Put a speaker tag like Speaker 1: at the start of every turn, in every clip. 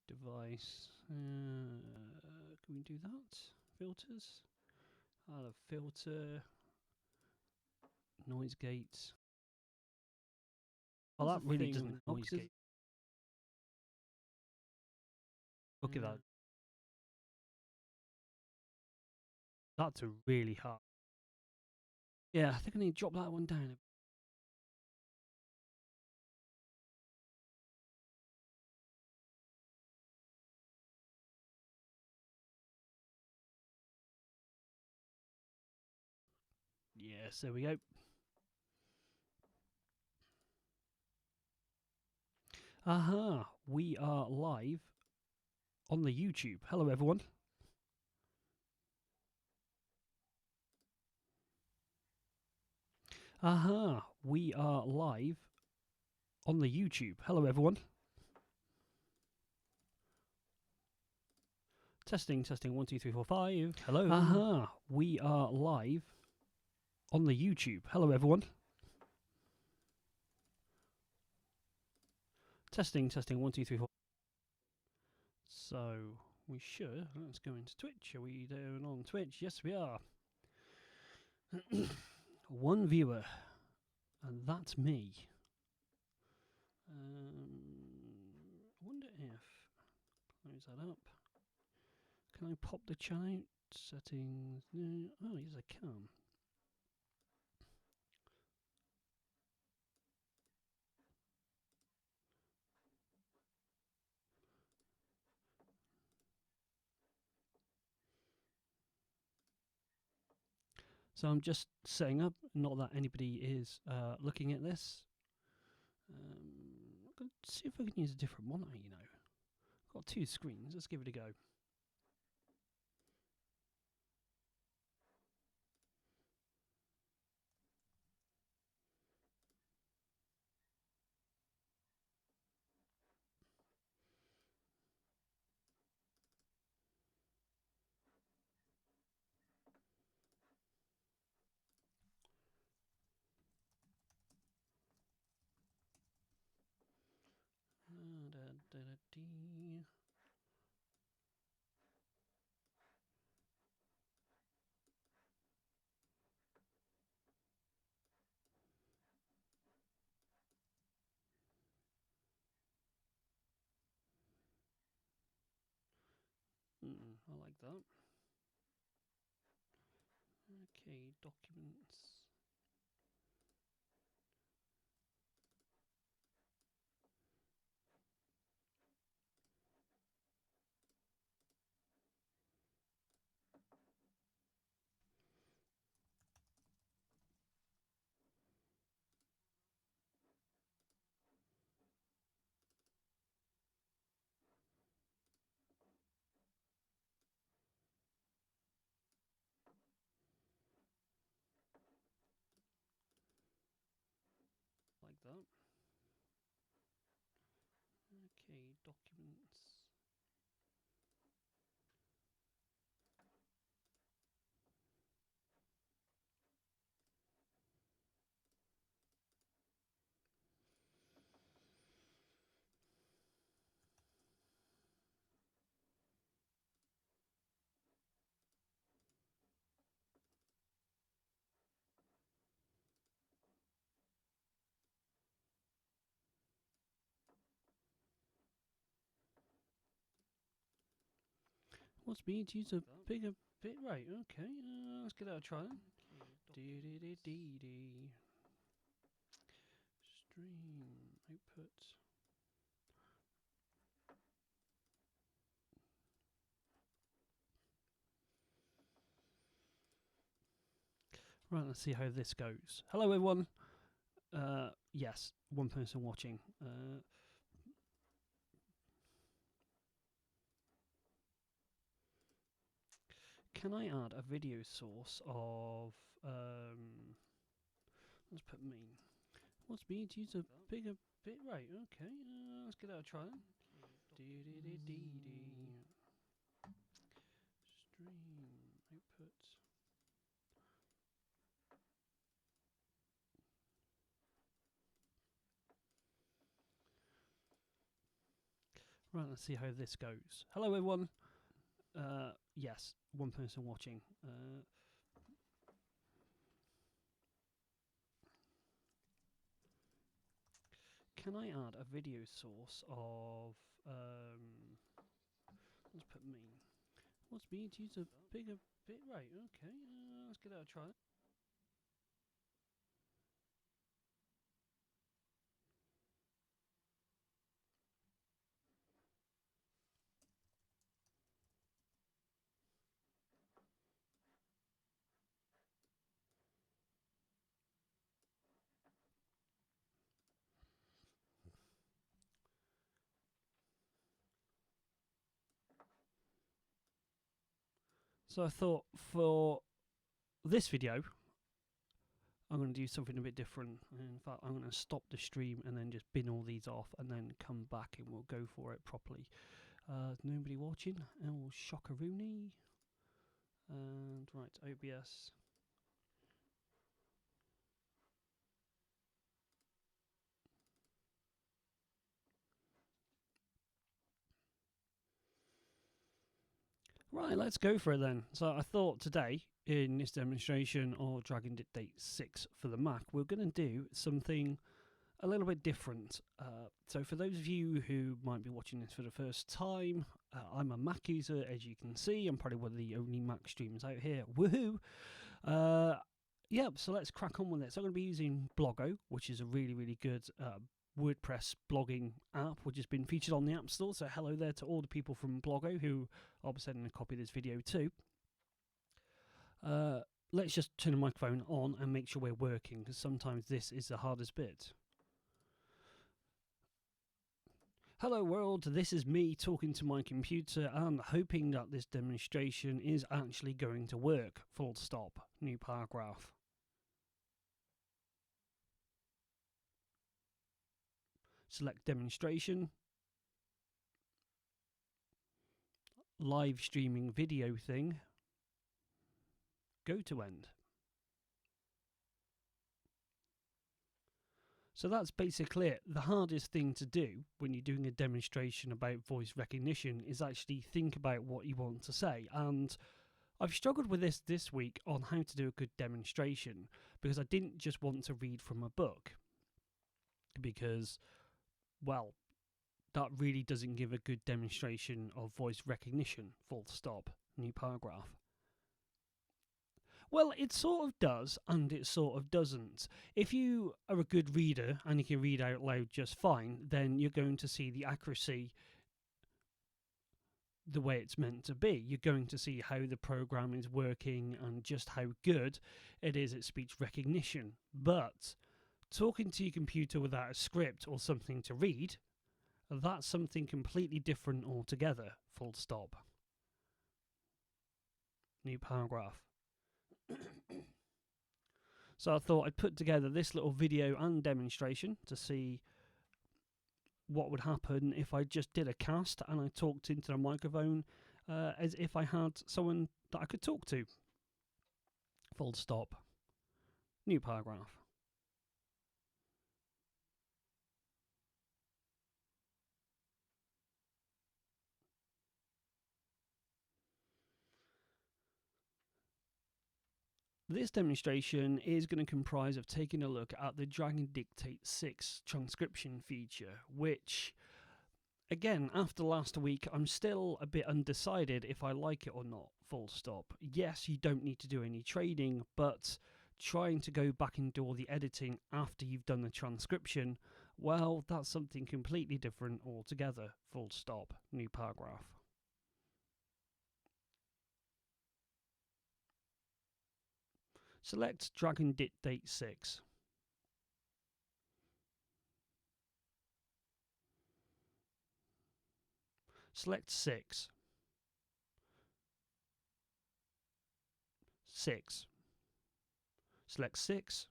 Speaker 1: device. Can we do that? Filters. Add a filter. Noise gates. Oh, that really doesn't noise gate. Look at that. That's a really hard. Yeah, I think I need to drop that one down. Yes, there we go. Aha, we are live on the YouTube. Hello, everyone. Aha, we are live on the YouTube. Hello, everyone. Testing, testing, 1, 2, 3, 4, 5. Hello. Aha, we are live on the YouTube. Hello, everyone. Testing, testing, 1, 2, 3, 4. So we should. Let's go into Twitch. Are we doing on Twitch? Yes, we are. One viewer, and that's me. I wonder if close that up. Can I pop the chat out? Settings. No. Oh, yes, I can. So I'm just setting up. Not that anybody is looking at this. Let's see if I can use a different monitor. You know, I've got 2 screens. Let's give it a go. Da-da-da-dee. I like that. Okay, documents. Like that. Okay, documents. What's being to use a bigger bit? Right, okay. Let's give that a try then. Dee-dee-dee-dee-dee. Stream output. Right, let's see how this goes. Hello, everyone. Yes, one person watching. Can I add a video source of let's put me. What's me to use a bigger bit? Right, okay. Let's give that a try then. Dee-dee-dee-dee-dee. Stream output. Right, let's see how this goes. Hello, everyone. Yes, one person watching. Can I add a video source of let's put me. What's me to use a bigger bit? Right, okay. Let's give that a try. So I thought for this video, I'm going to do something a bit different. In fact, I'm going to stop the stream and then just bin all these off and then come back and we'll go for it properly. Nobody watching. Oh, Shockaroony. And right, OBS. Right, let's go for it then. So I thought today, in this demonstration of Dragon Dictate 6 for the Mac, we're going to do something a little bit different. So for those of you who might be watching this for the first time, I'm a Mac user, as you can see. I'm probably one of the only Mac streamers out here. Woohoo! Yeah, so let's crack on with it. So I'm going to be using Blogo, which is a really, really good WordPress blogging app, which has been featured on the App Store. So hello there to all the people from Blogo who I'll be sending a copy of this video to. Let's just turn the microphone on and make sure we're working, because sometimes this is the hardest bit. Hello world, this is me talking to my computer and hoping that this demonstration is actually going to work. Full stop. New paragraph. Select demonstration. Live streaming video thing. Go to end. So that's basically it. The hardest thing to do when you're doing a demonstration about voice recognition is actually think about what you want to say. And I've struggled with this week on how to do a good demonstration, because I didn't just want to read from a book, because, well, that really doesn't give a good demonstration of voice recognition. Full stop. New paragraph. Well, it sort of does, and it sort of doesn't. If you are a good reader and you can read out loud just fine, then you're going to see the accuracy the way it's meant to be. You're going to see how the program is working and just how good it is at speech recognition. But talking to your computer without a script or something to read, that's something completely different altogether. Full stop. New paragraph. So I thought I'd put together this little video and demonstration to see what would happen if I just did a cast and I talked into the microphone as if I had someone that I could talk to. Full stop. New paragraph. This demonstration is going to comprise of taking a look at the Dragon Dictate 6 transcription feature, which, again, after last week, I'm still a bit undecided if I like it or not. Full stop. Yes, you don't need to do any trading, but trying to go back and do all the editing after you've done the transcription, well, that's something completely different altogether. Full stop. New paragraph. Select Dragon Dictate 6. Select 6. 6. Select 6.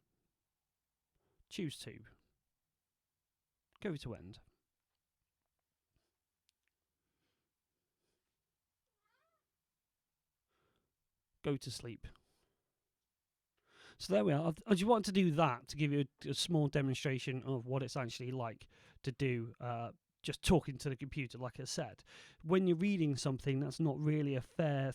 Speaker 1: Choose 2. Go to end. Go to sleep. So there we are. I just wanted to do that to give you a small demonstration of what it's actually like to do just talking to the computer, like I said. When you're reading something, that's not really a fair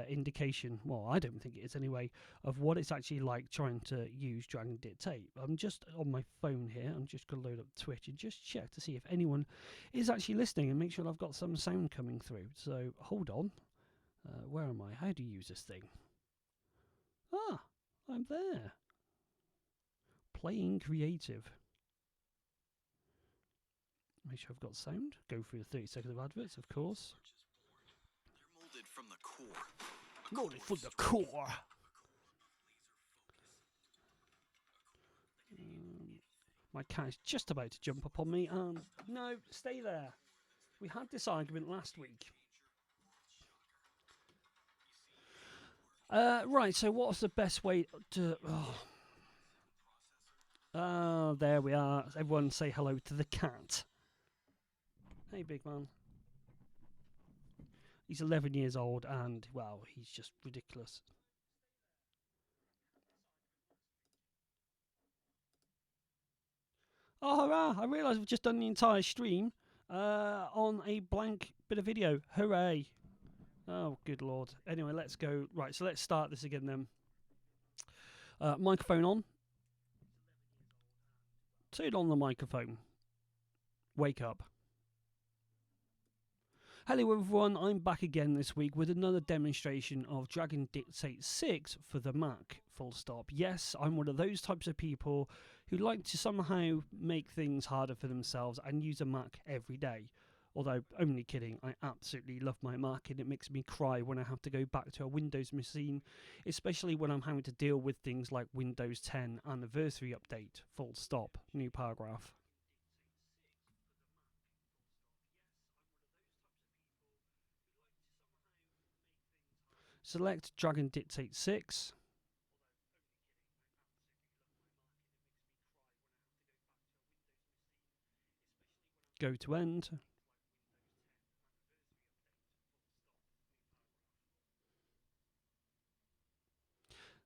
Speaker 1: indication, well, I don't think it is anyway, of what it's actually like trying to use drag and dictate. I'm just on my phone here. I'm just going to load up Twitch and just check to see if anyone is actually listening and make sure I've got some sound coming through. So hold on. Where am I? How do you use this thing? Ah, I'm there. Playing creative. Make sure I've got sound. Go through the 30 seconds of adverts, of course.
Speaker 2: They're molded from the core.
Speaker 1: Molded from the core. My cat is just about to jump upon me. No, stay there. We had this argument last week. Right, so what's the best way to... there we are. Everyone say hello to the cat. Hey, big man. He's 11 years old and, well, he's just ridiculous. Oh, hurrah! I realise we've just done the entire stream on a blank bit of video. Hooray! Oh, good lord. Anyway, let's go. Right, so let's start this again then. Microphone on. Turn on the microphone. Wake up. Hello everyone, I'm back again this week with another demonstration of Drag and Dictate 6 for the Mac, full stop. Yes, I'm one of those types of people who like to somehow make things harder for themselves and use a Mac every day. Although, only kidding, I absolutely love my Mac and it makes me cry when I have to go back to a Windows machine, especially when I'm having to deal with things like Windows 10 Anniversary Update, full stop, new paragraph. Select Drag and Dictate 6. Go to end.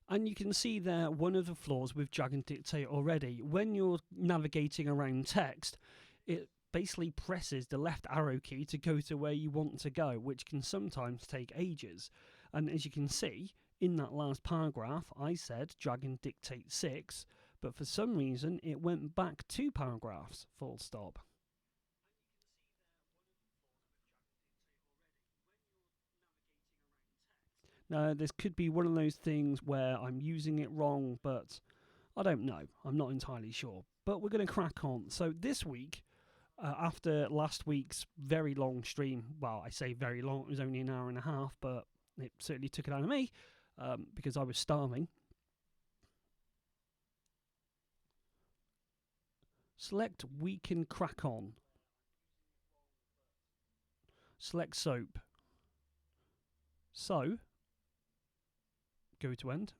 Speaker 1: And you can see there one of the flaws with Drag and Dictate already. When you're navigating around text, it basically presses the left arrow key to go to where you want to go, which can sometimes take ages. And as you can see, in that last paragraph, I said Drag and Dictate 6, but for some reason it went back 2 paragraphs, full stop. Now, this could be one of those things where I'm using it wrong, but I don't know. I'm not entirely sure. But we're going to crack on. So this week, after last week's very long stream, well, I say very long, it was only an hour and a half, but it certainly took it out of me because I was starving. Select We Can Crack On. Select Soap. So, go to end.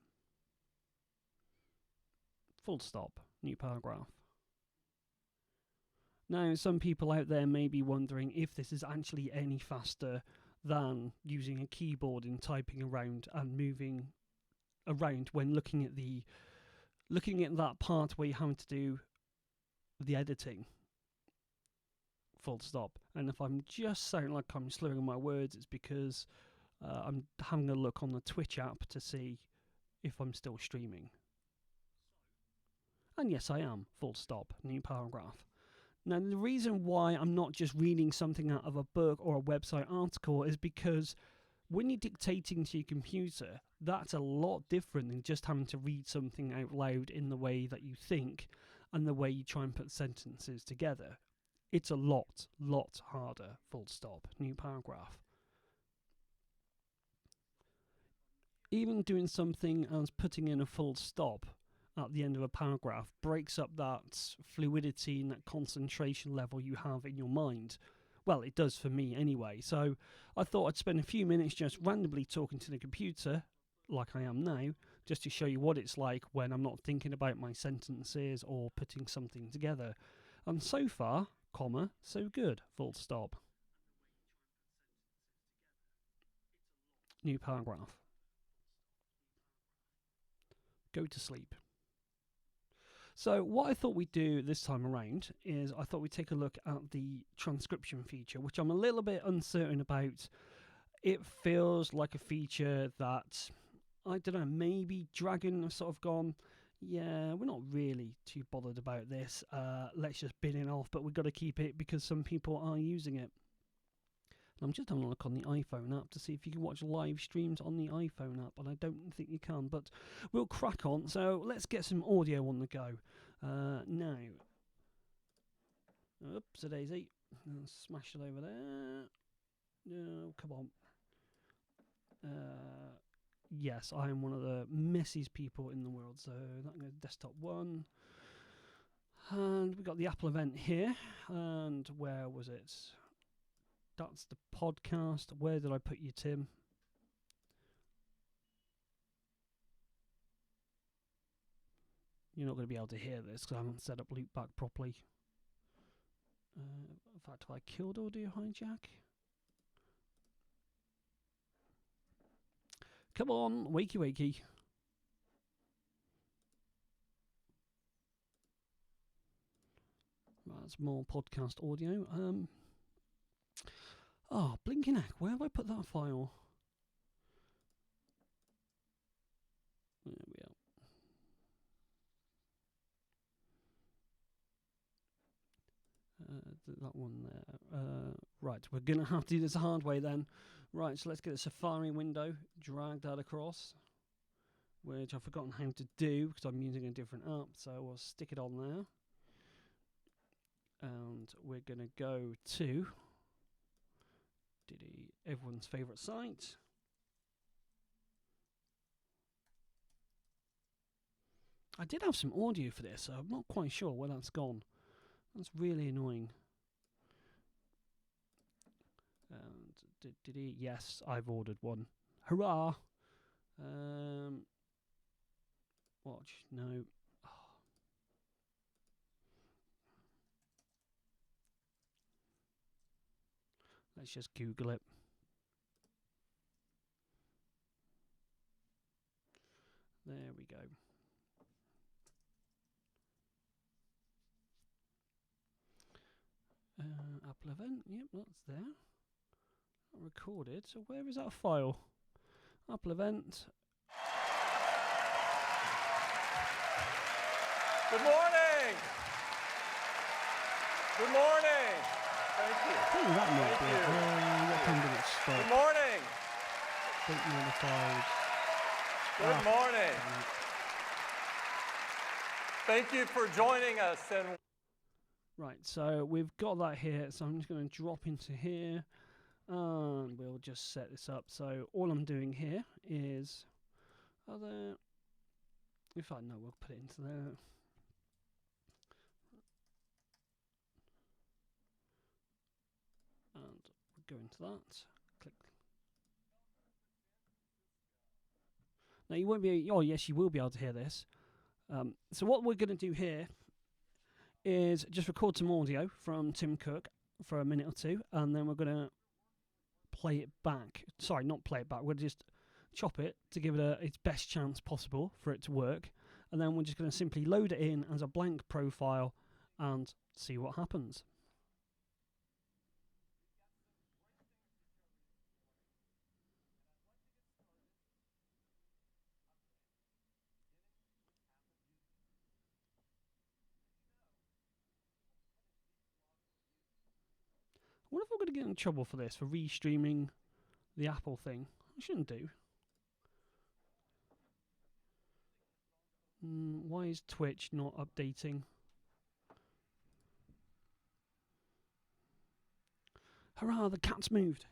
Speaker 1: Full stop. New paragraph. Now, some people out there may be wondering if this is actually any faster than using a keyboard and typing around and moving around when looking at that part where you're having to do the editing. Full stop. And if I'm just sounding like I'm slurring my words, it's because I'm having a look on the Twitch app to see if I'm still streaming. And yes, I am. Full stop. New paragraph. Now, the reason why I'm not just reading something out of a book or a website article is because when you're dictating to your computer, that's a lot different than just having to read something out loud in the way that you think and the way you try and put sentences together. It's a lot harder, full stop, new paragraph. Even doing something as putting in a full stop at the end of a paragraph breaks up that fluidity and that concentration level you have in your mind. Well, it does for me anyway. So I thought I'd spend a few minutes just randomly talking to the computer, like I am now, just to show you what it's like when I'm not thinking about my sentences or putting something together. And so far, comma, so good, full stop. New paragraph. Go to sleep. So what I thought we'd do this time around is I thought we'd take a look at the transcription feature, which I'm a little bit uncertain about. It feels like a feature that, I don't know, maybe Dragon have sort of gone, yeah, we're not really too bothered about this. Let's just bin it off, but we've got to keep it because some people are using it. I'm just having a look on the iPhone app to see if you can watch live streams on the iPhone app, and I don't think you can, but we'll crack on. So let's get some audio on the go. Now, oops, a daisy. Smash it over there. No, come on. Yes, I am one of the messiest people in the world, so that goes desktop 1. And we got the Apple event here, and where was it? That's the podcast. Where did I put you, Tim? You're not going to be able to hear this because I haven't set up loopback properly. In fact, have I killed audio hijack? Come on, wakey wakey. That's more podcast audio. Oh, blinking heck, where have I put that file? There we are. That one there. Right, we're going to have to do this the hard way then. Right, so let's get a Safari window, drag that across, which I've forgotten how to do because I'm using a different app, so we'll stick it on there. And we're going to go to everyone's favourite site. I did have some audio for this, so I'm not quite sure where that's gone. That's really annoying. And yes, I've ordered one. Hurrah! Watch, no. Oh. Let's just Google it. There we go. Apple event, yep, that's there. Not recorded, so where is that file? Apple event.
Speaker 3: Good morning! Good morning! Thank you.
Speaker 1: I think that might be it. What time did it start?
Speaker 3: Good morning!
Speaker 1: Date notified.
Speaker 3: Good morning! Thank you for joining us. And
Speaker 1: right, so we've got that here, so I'm just going to drop into here, and we'll just set this up. So all I'm doing here is, in fact, no, we'll put it into there. And we'll go into that. Click. Now you won't be. Oh yes, you will be able to hear this. So what we're going to do here is just record some audio from Tim Cook for a minute or two, and then we're going to play it back. Sorry, not play it back. We'll just chop it to give it its best chance possible for it to work, and then we're just going to simply load it in as a blank profile and see what happens. I wonder if I'm going to get in trouble for this, for restreaming the Apple thing. I shouldn't do. Why is Twitch not updating? Hurrah, the cat's moved.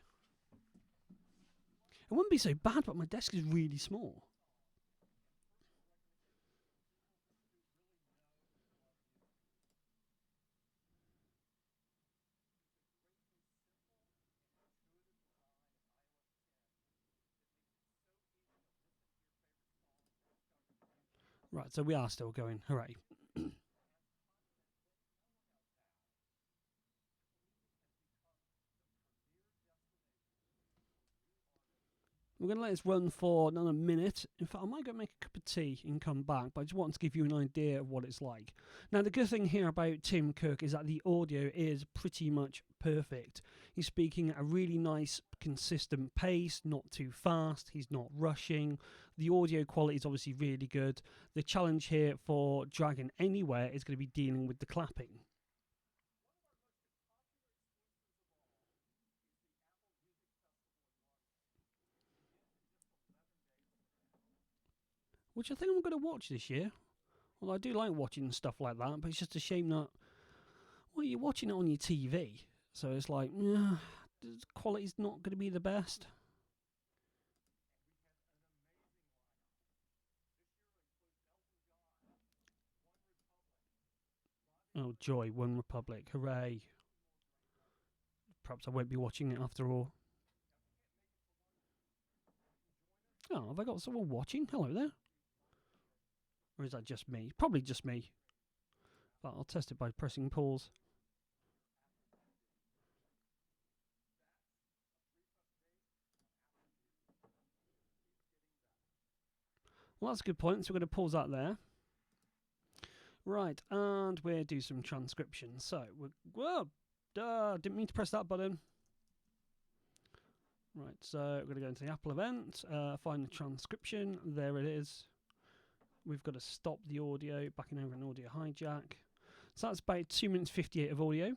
Speaker 1: It wouldn't be so bad, but my desk is really small. Right, so we are still going. Hooray. We're going to let this run for another minute. In fact, I might go make a cup of tea and come back, but I just wanted to give you an idea of what it's like. Now, the good thing here about Tim Cook is that the audio is pretty much perfect. He's speaking at a really nice, consistent pace, not too fast. He's not rushing. The audio quality is obviously really good. The challenge here for Dragon Anywhere is going to be dealing with the clapping. Which I think I'm going to watch this year. Well, I do like watching stuff like that, but it's just a shame that, well, you're watching it on your TV, so it's like, the quality's not going to be the best. Oh, joy, One Republic, hooray. Perhaps I won't be watching it after all. Oh, have I got someone watching? Hello there. Or is that just me? Probably just me. But I'll test it by pressing pause. Well, that's a good point. So we're going to pause that there. Right, and we'll do some transcription. So, didn't mean to press that button. Right, so we're going to go into the Apple event, find the transcription. There it is. We've got to stop the audio, backing over an audio hijack. So that's about 2 minutes 58 of audio.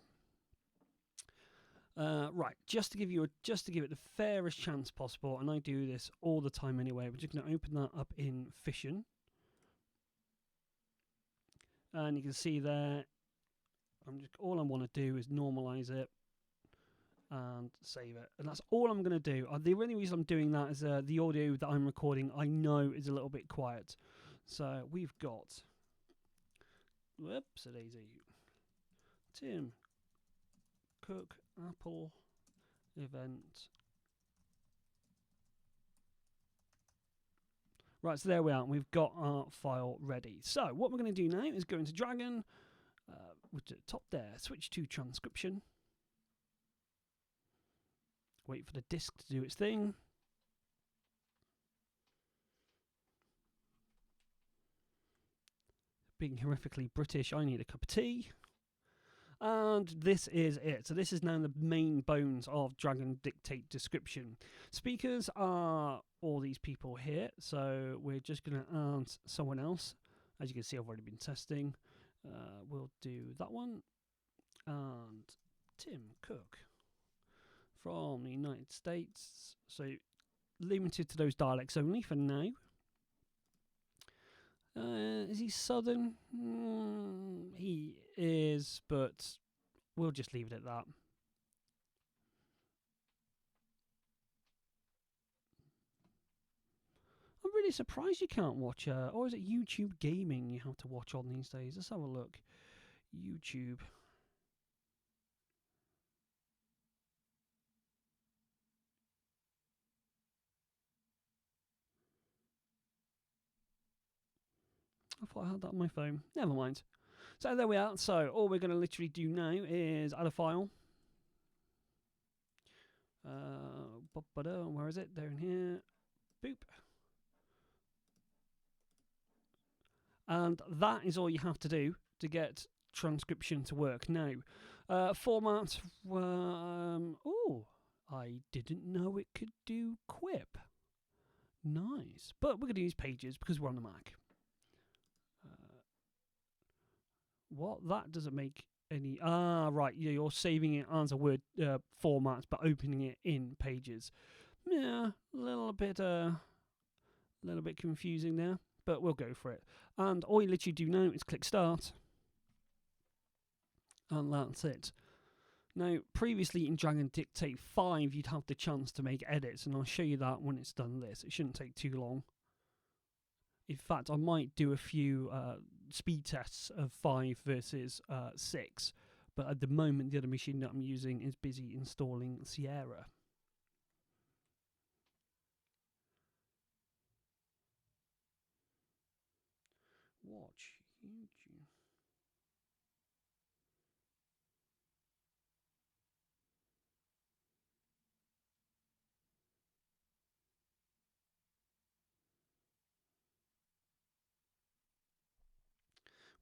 Speaker 1: Right, just to give it the fairest chance possible, and I do this all the time anyway. We're just going to open that up in Fission, and you can see there. All I want to do is normalize it and save it, and that's all I'm going to do. The only reason I'm doing that is the audio that I'm recording I know is a little bit quiet. So we've got, whoops, a daisy, Tim Cook Apple event. Right, so there we are. We've got our file ready. So what we're going to do now is go into Dragon, which is at the top there, switch to transcription. Wait for the disk to do its thing. Being horrifically British, I need a cup of tea. And this is it. So this is now the main bones of Dragon Dictate Description. Speakers are all these people here. So we're just going to add someone else. As you can see, I've already been testing. We'll do that one. And Tim Cook from the United States. So limited to those dialects only for now. Is he Southern? He is, but we'll just leave it at that. I'm really surprised you can't watch, or is it YouTube gaming you have to watch on these days? Let's have a look. YouTube. I thought I had that on my phone. Never mind. So there we are. So all we're going to literally do now is add a file. Where is it? Down here. Boop. And that is all you have to do to get transcription to work. Now, format. Oh, I didn't know it could do Quip. Nice. But we're going to use Pages because we're on the Mac. What? That doesn't make any... right. Yeah, you're saving it as a Word format, but opening it in Pages. Yeah, a little bit confusing there, but we'll go for it. And all you literally do now is click Start. And that's it. Now, previously in Dragon Dictate 5, you'd have the chance to make edits, and I'll show you that when it's done this. It shouldn't take too long. In fact, I might do a few speed tests of 5 versus 6, but at the moment the other machine that I'm using is busy installing Sierra. Watch YouTube.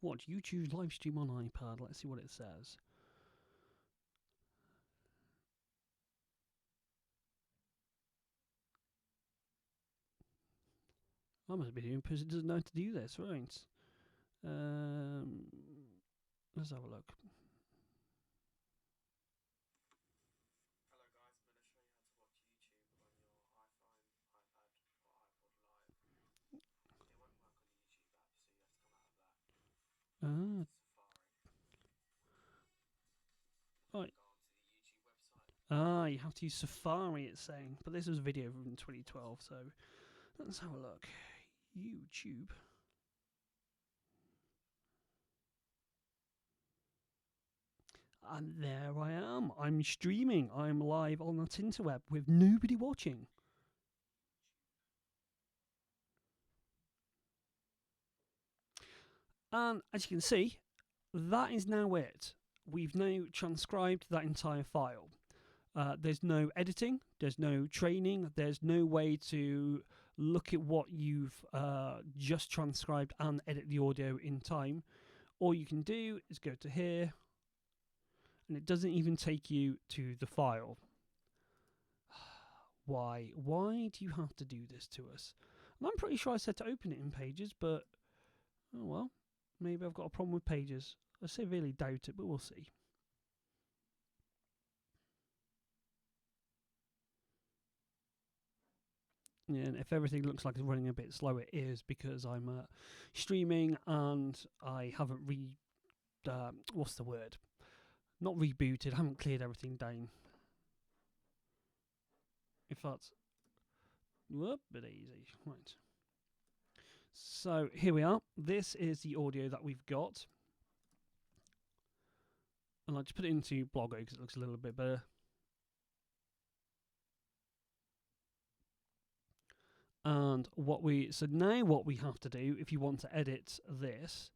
Speaker 1: Watch YouTube live stream on iPad. Let's see what it says. I must be the only person who doesn't know how to do this, right? Let's have a look. Right. You have to use Safari, it's saying. But this was a video from 2012, so let's have a look. YouTube. And there I am. I'm streaming. I'm live on the Tinterweb with nobody watching. And as you can see, that is now it. We've now transcribed that entire file. There's no editing, there's no training, there's no way to look at what you've just transcribed and edit the audio in time. All you can do is go to here, and it doesn't even take you to the file. Why? Why do you have to do this to us? And I'm pretty sure I said to open it in Pages, but oh well, maybe I've got a problem with Pages. I severely doubt it, but we'll see. Yeah, and if everything looks like it's running a bit slow, it is because I'm streaming and I haven't what's the word? Not rebooted, I haven't cleared everything down. If that's... Whoop, bit easy. Right. So, here we are. This is the audio that we've got. And I'll just put it into Blogger because it looks a little bit better. And what we have to do, if you want to edit this,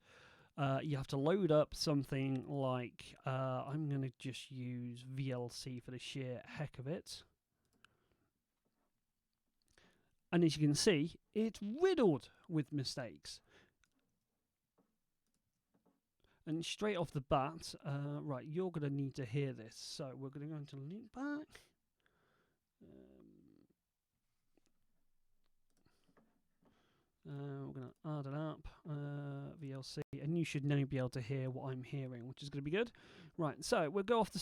Speaker 1: you have to load up something like, I'm going to just use VLC for the sheer heck of it. And as you can see, it's riddled with mistakes. And straight off the bat, right, you're going to need to hear this. So we're going to go into link back. We're going to add an app, VLC, and you should now be able to hear what I'm hearing, which is going to be good. Right, so we'll go off the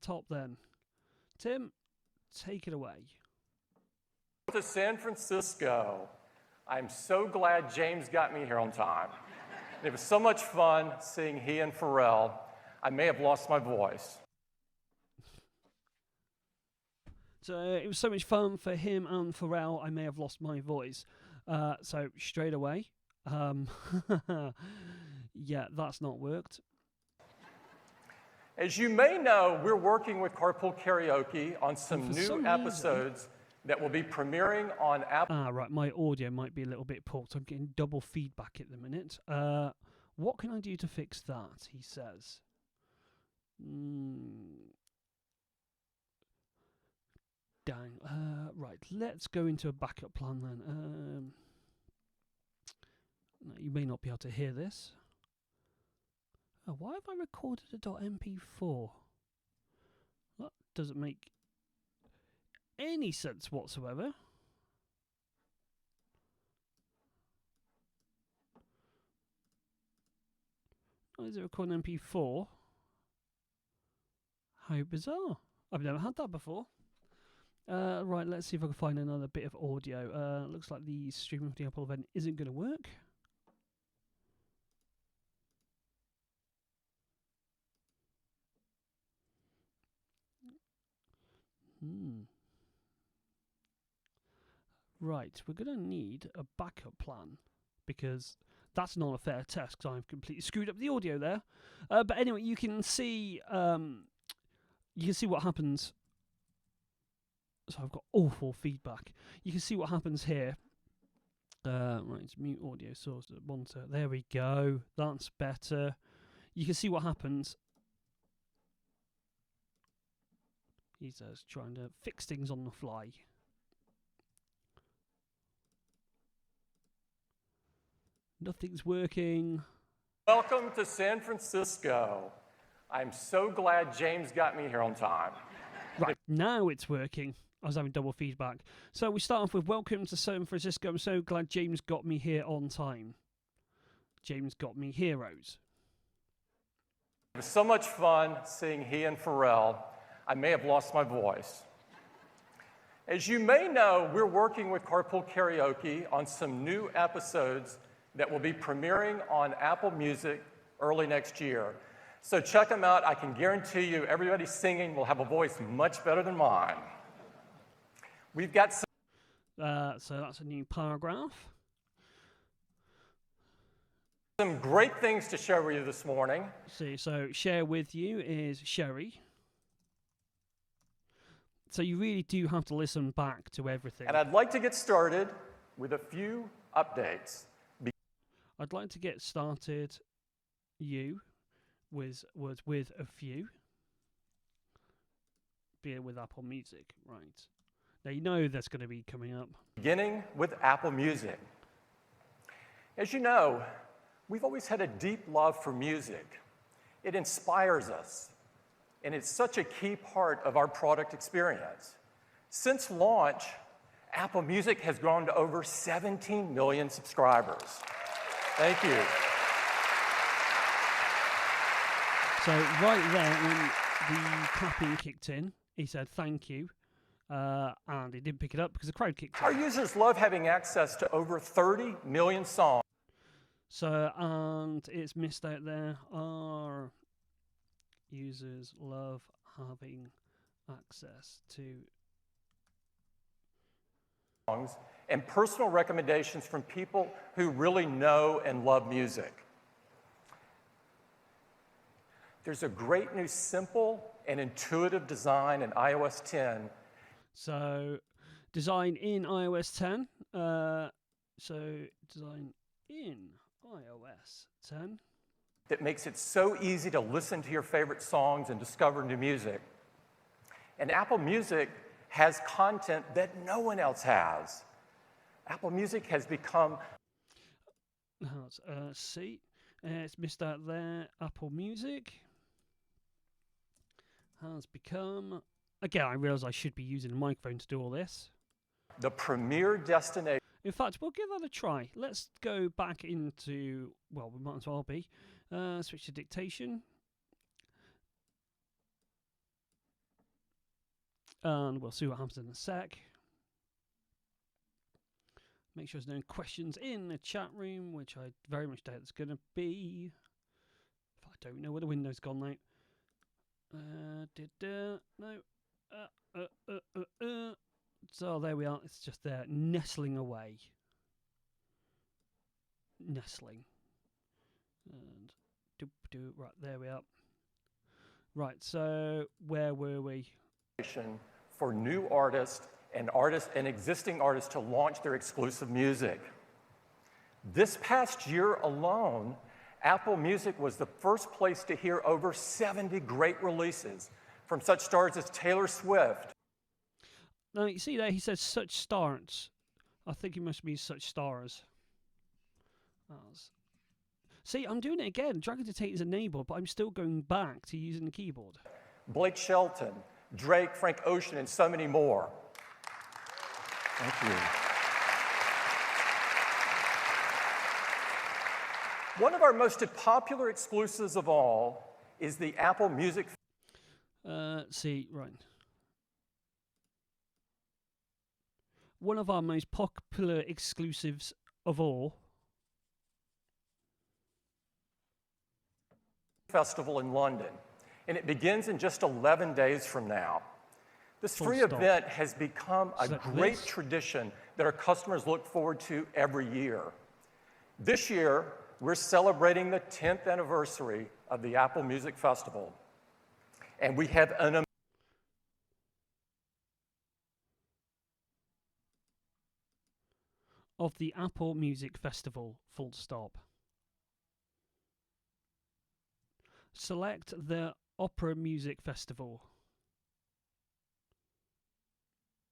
Speaker 1: top then. Tim, take it away.
Speaker 3: To San Francisco. I'm so glad James got me here on time. It was so much fun seeing he and Pharrell. I may have lost my voice.
Speaker 1: So it was so much fun for him and Pharrell, I may have lost my voice. So straight away, yeah, that's not worked.
Speaker 3: As you may know, we're working with Carpool Karaoke on some new episodes that will be premiering on Apple.
Speaker 1: Right, my audio might be a little bit poor, so I'm getting double feedback at the minute. What can I do to fix that, he says. Dang. Right, let's go into a backup plan then. You may not be able to hear this. Why have I recorded a .mp4? That doesn't make any sense whatsoever. Why is it recording MP4? How bizarre. I've never had that before. Right, let's see if I can find another bit of audio. Looks like the streaming for the Apple event isn't going to work. Right, we're going to need a backup plan because that's not a fair test because I've completely screwed up the audio there. But anyway, you can see what happens. So I've got awful feedback. You can see what happens here. Right, it's mute audio source monitor. There we go. That's better. You can see what happens. He's trying to fix things on the fly. Nothing's working.
Speaker 3: Welcome to San Francisco. I'm so glad James got me here on time.
Speaker 1: Right, now it's working. I was having double feedback. So we start off with welcome to San Francisco. I'm so glad James got me here on time. James got me heroes.
Speaker 3: It was so much fun seeing he and Pharrell. I may have lost my voice. As you may know, we're working with Carpool Karaoke on some new episodes that will be premiering on Apple Music early next year. So check them out. I can guarantee you everybody singing will have a voice much better than mine. We've got some...
Speaker 1: So that's a new paragraph.
Speaker 3: Some great things to share with you this morning.
Speaker 1: See, so share with you is Sherry. So you really do have to listen back to everything.
Speaker 3: And I'd like to get started with a few updates.
Speaker 1: I'd like to get started was with a few. Be with Apple Music, right. Now you know that's going to be coming up.
Speaker 3: Beginning with Apple Music. As you know, we've always had a deep love for music. It inspires us, and it's such a key part of our product experience. Since launch, Apple Music has grown to over 17 million subscribers. Thank you.
Speaker 1: So right there, when the clapping kicked in, he said thank you, and he didn't pick it up because the crowd kicked in.
Speaker 3: Our users love having access to over 30 million songs.
Speaker 1: So, and it's missed out there. Our users love having access to
Speaker 3: songs and personal recommendations from people who really know and love music. There's a great new simple and intuitive design in iOS 10.
Speaker 1: So, design in iOS 10. Design in iOS 10.
Speaker 3: That makes it so easy to listen to your favorite songs and discover new music. And Apple Music has content that no one else has. Apple Music has become...
Speaker 1: It's missed out there. Apple Music has become... Again, I realise I should be using a microphone to do all this.
Speaker 3: the premier destination.
Speaker 1: In fact, we'll give that a try. Let's go back into... Well, we might as well be. Switch to dictation. And we'll see what happens in a sec. Make sure there's no questions in the chat room, which I very much doubt there's going to be. If I don't know where the window's gone now. No. So there we are. It's just there, nestling away. Nestling. And right, there we are. Right, so where were we?
Speaker 3: For new artists and existing artists to launch their exclusive music. This past year alone, Apple Music was the first place to hear over 70 great releases from such stars as Taylor Swift.
Speaker 1: Now, you see there, he says such stars. I think he must mean such stars. See, I'm doing it again. Drag and Dictate is enabled, but I'm still going back to using the keyboard.
Speaker 3: Blake Shelton, Drake, Frank Ocean, and so many more. Thank you. One of our most popular exclusives of all is the Apple Music.
Speaker 1: Right. One of our most popular exclusives of all.
Speaker 3: Festival in London, and it begins in just 11 days from now. This free event has become a great tradition that our customers look forward to every year. This year, we're celebrating the 10th anniversary of the Apple Music Festival, and we have an
Speaker 1: of the Apple Music Festival, full stop. Select the Opera Music Festival.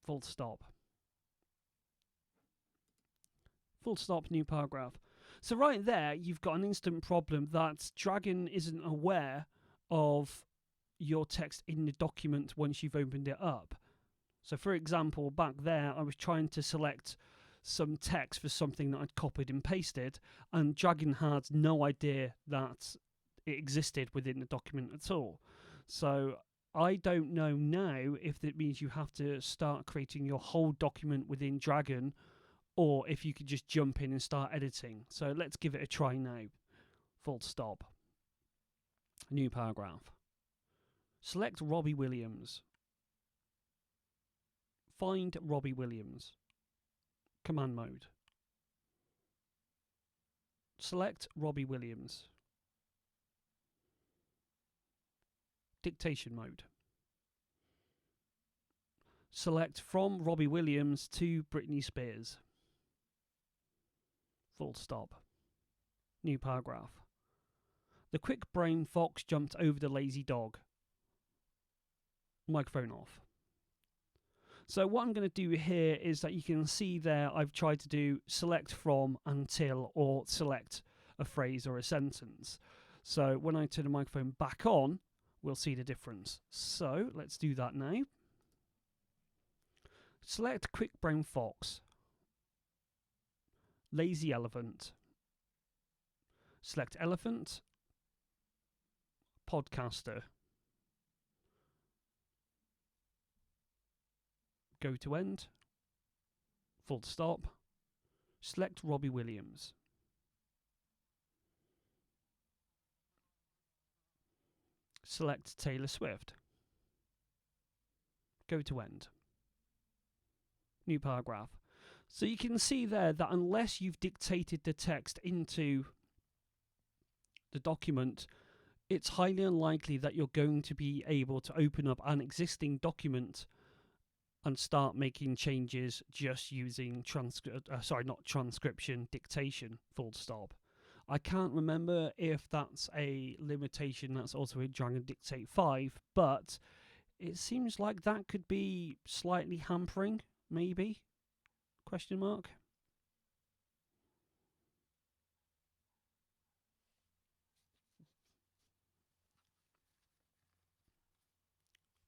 Speaker 1: Full stop. Full stop, new paragraph. So right there, you've got an instant problem that Dragon isn't aware of your text in the document once you've opened it up. So for example, back there, I was trying to select some text for something that I'd copied and pasted, and Dragon had no idea that it existed within the document at all. So I don't know now if that means you have to start creating your whole document within Dragon, or if you could just jump in and start editing. So let's give it a try now. Full stop. New paragraph. Select Robbie Williams. Find Robbie Williams. Command mode. Select Robbie Williams. Dictation mode. Select from Robbie Williams to Britney Spears. Full stop. New paragraph. The quick brain fox jumped over the lazy dog. Microphone off. So what I'm going to do here is that you can see there I've tried to do select from, until, or select a phrase or a sentence. So when I turn the microphone back on, we'll see the difference. So let's do that now. Select quick brown fox. Lazy elephant. Select elephant. Podcaster. Go to end. Full stop. Select Robbie Williams. Select Taylor Swift. Go to end. New paragraph. So you can see there that unless you've dictated the text into the document, it's highly unlikely that you're going to be able to open up an existing document and start making changes just using transcription, dictation, full stop. I can't remember if that's a limitation that's also in Dragon Dictate 5, but it seems like that could be slightly hampering, maybe? Question mark?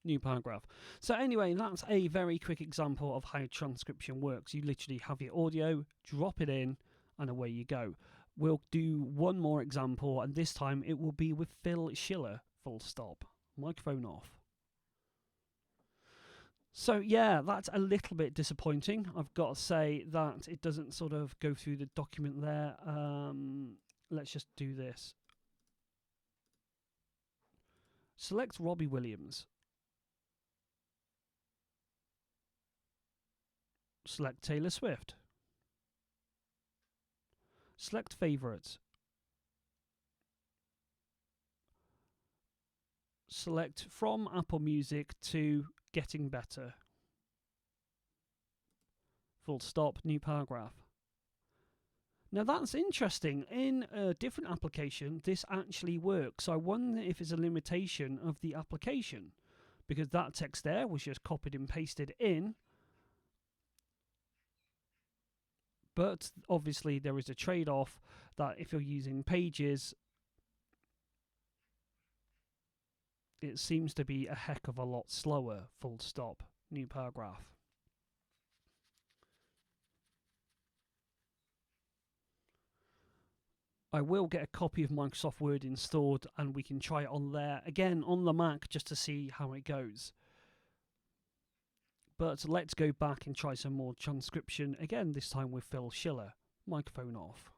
Speaker 1: New paragraph. So anyway, that's a very quick example of how transcription works. You literally have your audio, drop it in, and away you go. We'll do one more example, and this time it will be with Phil Schiller, full stop. Microphone off. So yeah, that's a little bit disappointing. I've got to say that it doesn't sort of go through the document there. Let's just do this. Select Robbie Williams. Select Taylor Swift. Select favorites. Select from Apple Music to Getting Better. Full stop, new paragraph. Now that's interesting. In a different application, this actually works. So I wonder if it's a limitation of the application, because that text there was just copied and pasted in. But obviously there is a trade-off that if you're using Pages, it seems to be a heck of a lot slower. Full stop. New paragraph. I will get a copy of Microsoft Word installed and we can try it on there, again on the Mac, just to see how it goes. But let's go back and try some more transcription, again this time with Phil Schiller. Microphone off.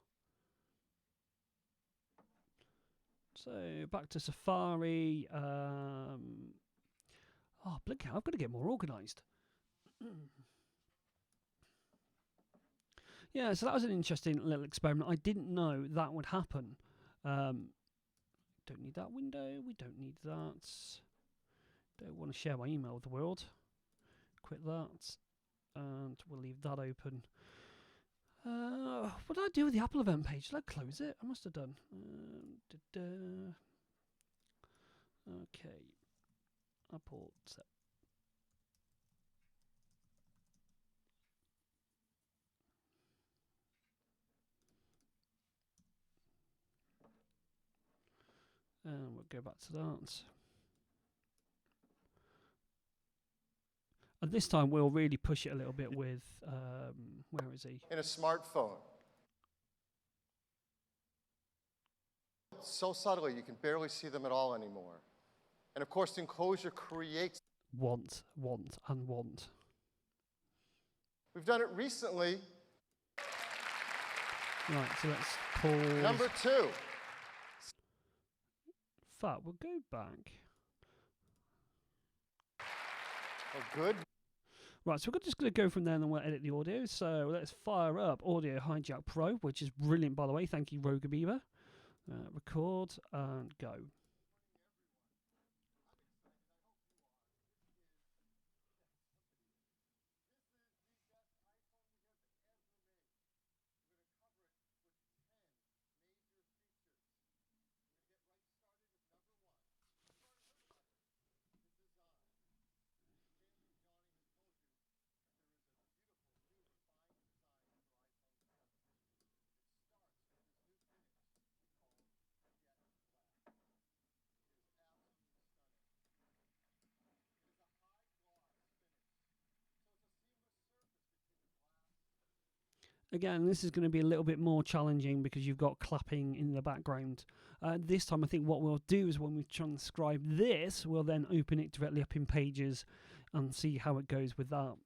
Speaker 1: So back to Safari. Oh, blink out, I've got to get more organised. Yeah, so that was an interesting little experiment. I didn't know that would happen. Don't need that window. We don't need that. Don't want to share my email with the world. Quit that. And we'll leave that open. What did I do with the Apple event page? Did I close it? I must have done. Okay. Apple set. And we'll go back to that. And this time we'll really push it a little bit with, where is he?
Speaker 4: In a smartphone. So subtly you can barely see them at all anymore. And of course, the enclosure creates.
Speaker 1: Want, and want.
Speaker 4: We've done it recently.
Speaker 1: Right, so let's pause.
Speaker 4: Number 2.
Speaker 1: In fact, we'll go back.
Speaker 4: Oh, good.
Speaker 1: Right, so we're just going to go from there and then we'll edit the audio. So let's fire up Audio Hijack Pro, which is brilliant, by the way. Thank you, Rogue Beaver. Record and go. Again, this is going to be a little bit more challenging because you've got clapping in the background. This time, I think what we'll do is when we transcribe this, we'll then open it directly up in Pages and see how it goes with that.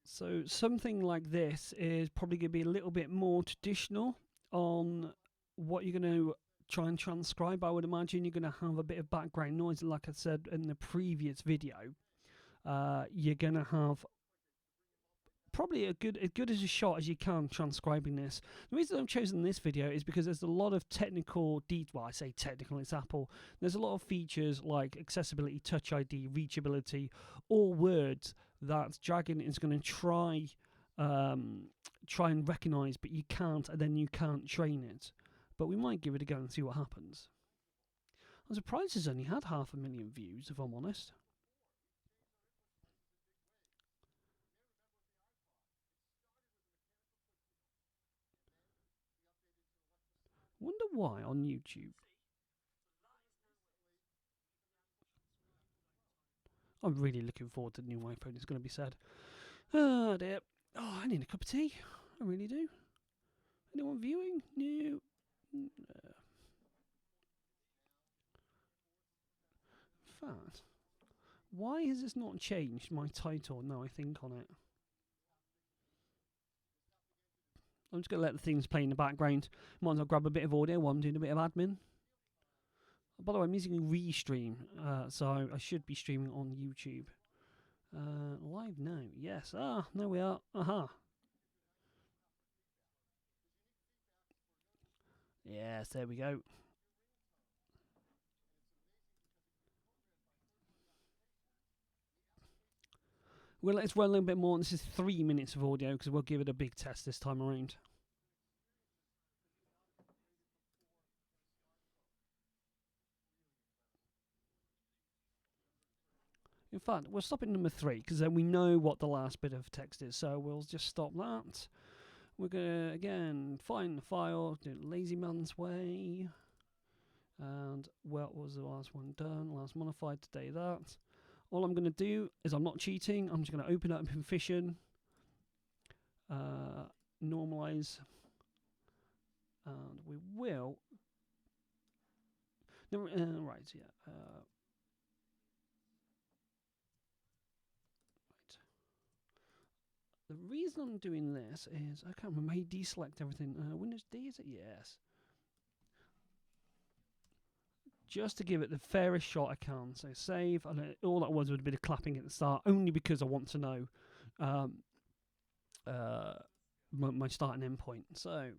Speaker 1: So something like this is probably going to be a little bit more traditional on what you're going to try and transcribe. I would imagine you're going to have a bit of background noise, like I said in the previous video. You're going to have probably as good as a shot as you can transcribing this. The reason I've chosen this video is because there's a lot of technical well, I say technical, it's Apple. There's a lot of features like accessibility, Touch ID, reachability, all words that Dragon is going to try and recognize, but you can't, and then you can't train it. But we might give it a go and see what happens. I'm surprised it's only had 500,000 views, if I'm honest. Wonder why on YouTube. I'm really looking forward to the new iPhone, it's going to be said. Oh dear. Oh, I need a cup of tea. I really do. Anyone viewing? No. In fact, why has this not changed my title now I think on it? I'm just going to let the things play in the background. Might as well grab a bit of audio while I'm doing a bit of admin. By the way, I'm using a Restream, so I should be streaming on YouTube. Live now, yes. Ah, there we are. Aha. Yes, there we go. Well, let's run a little bit more. This is 3 minutes of audio because we'll give it a big test this time around. In fact, we'll stop at number 3 because then we know what the last bit of text is. So we'll just stop that. We're going to, again, find the file, do it Lazy Man's way. And what was the last one done? Last modified today, that. All I'm going to do is I'm not cheating. I'm just going to open up in Fission. Normalize. And we will. Right, yeah. Right. The reason I'm doing this is, I can't remember, he deselect everything. Windows D, is it? Yes. Just to give it the fairest shot I can. So save, and all that was a bit of clapping at the start, only because I want to know my start and end point. So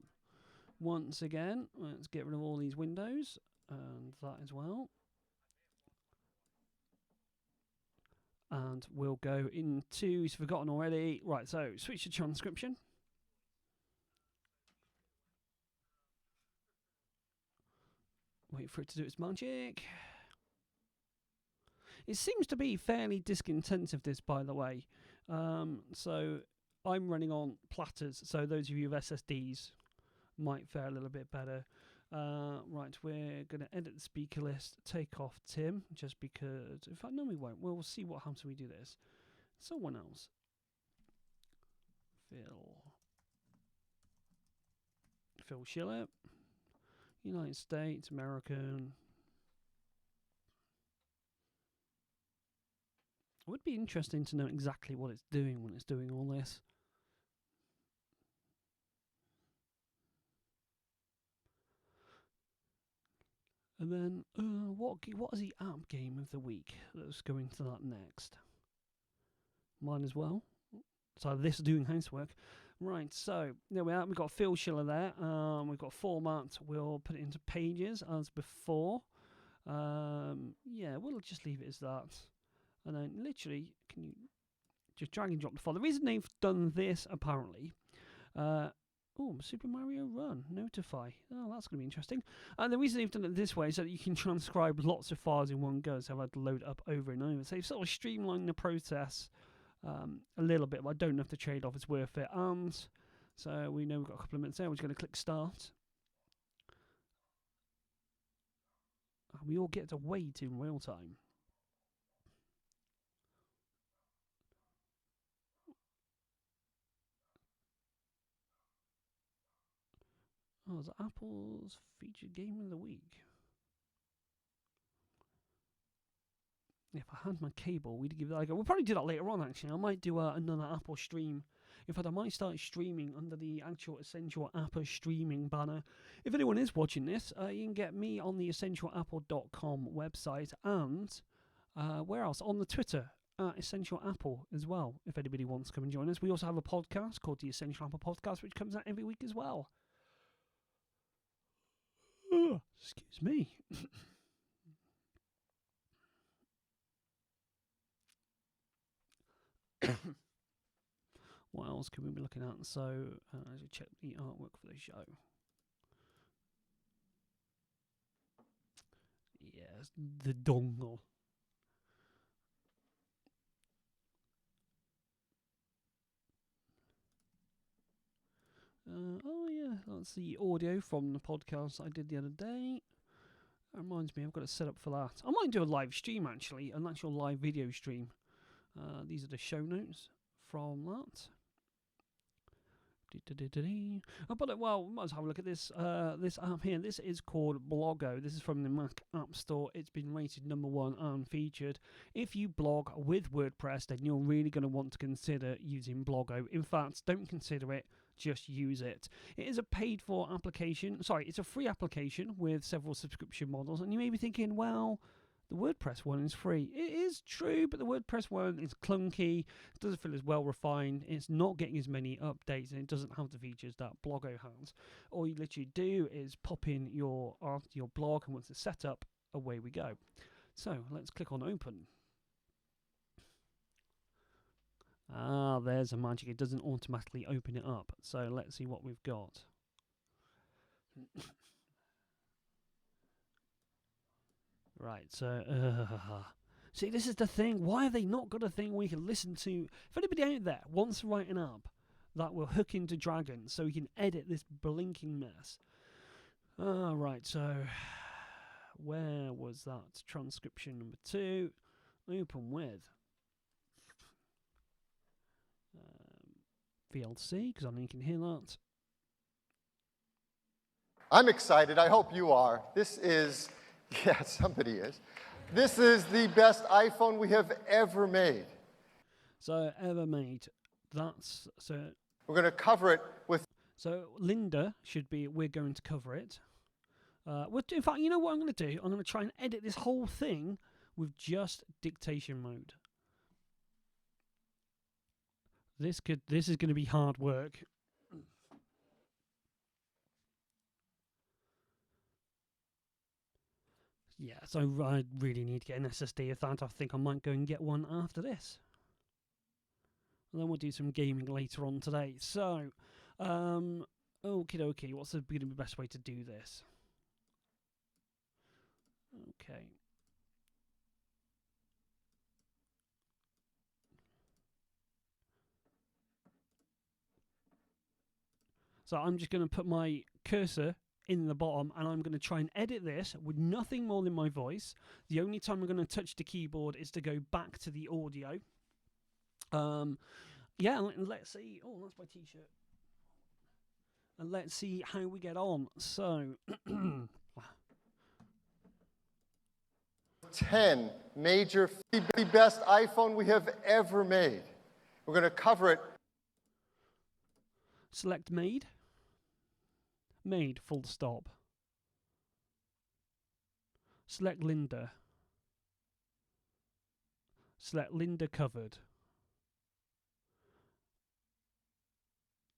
Speaker 1: once again, let's get rid of all these windows and that as well. And we'll go into, it's forgotten already. Right, so switch to transcription. Wait for it to do its magic. It seems to be fairly disk intensive, this, by the way. So I'm running on platters, so those of you with SSDs might fare a little bit better. Right, we're going to edit the speaker list, take off Tim, just because. In fact, no, we won't. We'll see what happens when we do this. Someone else. Phil Schiller. United States, American. It would be interesting to know exactly what it's doing when it's doing all this. And then, what is the app game of the week? Let's go into that next. Mine as well. So this is doing housework. Right, so there we are. We've got Phil Schiller there. We've got format. We'll put it into pages as before. Yeah, we'll just leave it as that. And then literally, can you just drag and drop the file? The reason they've done this, apparently, Super Mario Run, notify. Oh, that's going to be interesting. And the reason they've done it this way is so that you can transcribe lots of files in one go, so I've had to load it up over and over. So they've sort of streamlined the process a little bit, but I don't know if the trade-off is worth it. And so we know we've got a couple of minutes there. We're just going to click Start. And we all get to wait in real time. Oh, it's Apple's featured game of the week. If I had my cable, we'd give that a go. We'll probably do that later on, actually. I might do another Apple stream. In fact, I might start streaming under the actual Essential Apple streaming banner. If anyone is watching this, you can get me on the essentialapple.com website and where else? On the Twitter, Essential Apple as well, if anybody wants to come and join us. We also have a podcast called the Essential Apple Podcast, which comes out every week as well. Excuse me. What else can we be looking at? So, as we check the artwork for the show. Yes, the dongle. Oh yeah, that's the audio from the podcast I did the other day. That reminds me, I've got it set up for that. I might do a live stream, actually, an actual live video stream. These are the show notes from that. But well, we might as well have a look at this this app here. This is called Blogo. This is from the Mac App Store. It's been rated #1 and featured. If you blog with WordPress, then you're really going to want to consider using Blogo. In fact, don't consider it. Just use it. It is a paid-for application. Sorry, it's a free application with several subscription models. And you may be thinking, well, the WordPress one is free. It is true, but the WordPress one is clunky. It doesn't feel as well refined. It's not getting as many updates, and it doesn't have the features that Blogo has. All you literally do is pop in your blog, and once it's set up, away we go. So let's click on Open. Ah, there's a magic. It doesn't automatically open it up. So let's see what we've got. Right, so, see, this is the thing. Why have they not got a thing we can listen to? If anybody out there wants to write an app that will hook into Dragon so we can edit this blinking mess. Right, so, where was that? Transcription number 2. Open with VLC, because I know you can hear that.
Speaker 4: I'm excited. I hope you are. This is, yeah, somebody is. This is the best iPhone we have ever made.
Speaker 1: So, ever made. That's, so...
Speaker 4: We're going to cover it with...
Speaker 1: So, Linda should be, we're going to cover it. In fact, you know what I'm going to do? I'm going to try and edit this whole thing with just dictation mode. This is going to be hard work. Yeah, so I really need to get an SSD of that. I think I might go and get one after this. And then we'll do some gaming later on today. So, okie dokie, what's going to be the best way to do this? Okay. So I'm just going to put my cursor in the bottom and I'm going to try and edit this with nothing more than my voice. The only time I'm going to touch the keyboard is to go back to the audio. Yeah, let's see. Oh, that's my t-shirt. And let's see how we get on. So,
Speaker 4: 10 major, the best iPhone we have ever made. We're going to cover it.
Speaker 1: select made. Made, full stop. Select Linda. Select Linda covered.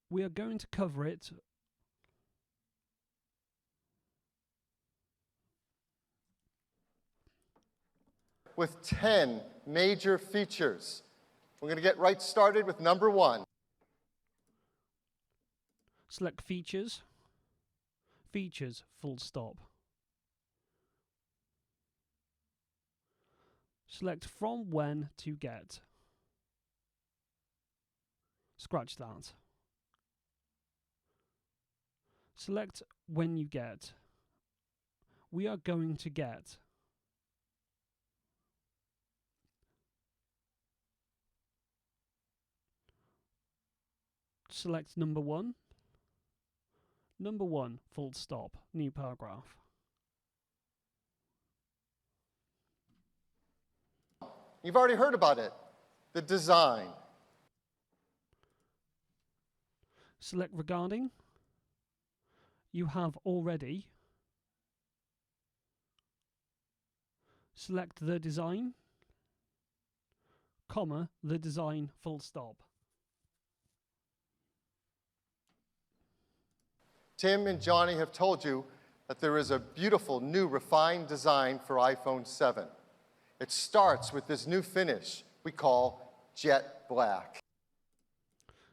Speaker 1: We are going to cover it
Speaker 4: with 10 major features. We're going to get right started with number 1.
Speaker 1: select features. Features, full stop. Select from when to get. Scratch that. Select when you get. We are going to get. Select number 1. Number 1, full stop, new paragraph.
Speaker 4: You've already heard about it. The design.
Speaker 1: Select regarding. You have already. Select the design, comma, the design, full stop.
Speaker 4: Tim and Johnny have told you that there is a beautiful new refined design for iPhone 7. It starts with this new finish we call jet black.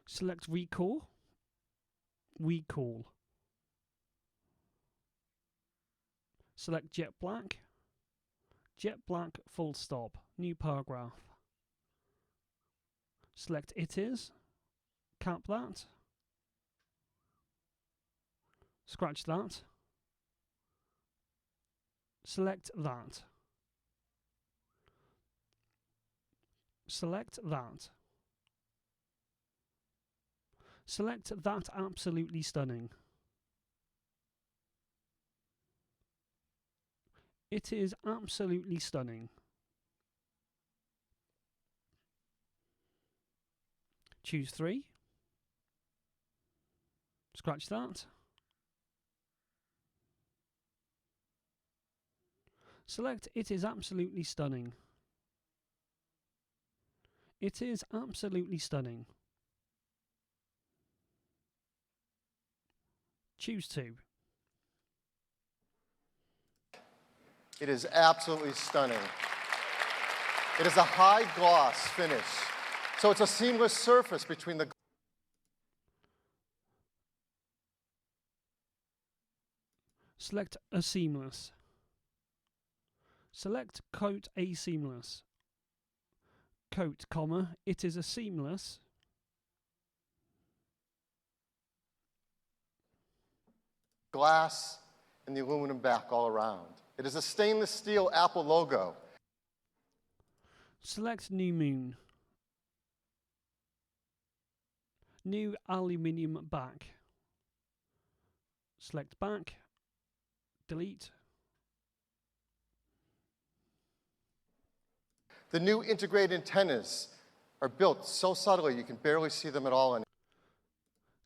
Speaker 1: Select recall. Recall. Select jet black. Jet black, full stop, new paragraph. Select it is. Cap that. Scratch that. Select that. Select that. Select that absolutely stunning. It is absolutely stunning. Choose 3. Scratch that. Select it is absolutely stunning. It is absolutely stunning. Choose 2.
Speaker 4: It is absolutely stunning. It is a high gloss finish, so it's a seamless surface between the
Speaker 1: Select a seamless. Select coat a seamless. Coat, comma, it is a seamless.
Speaker 4: glass and the aluminum back all around. It is a stainless steel Apple logo.
Speaker 1: Select new moon. New aluminium back. Select back. Delete.
Speaker 4: The new integrated antennas are built so subtly you can barely see them at all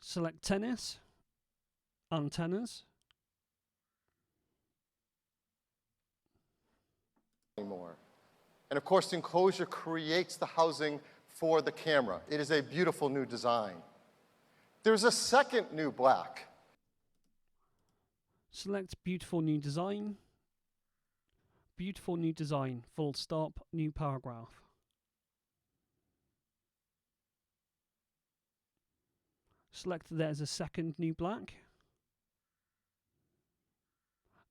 Speaker 1: Select tennis. Antennas.
Speaker 4: anymore. And of course, the enclosure creates the housing for the camera. It is a beautiful new design. There's a second new black.
Speaker 1: Select beautiful new design. beautiful new design. Full stop. New paragraph. Select there's a second new black.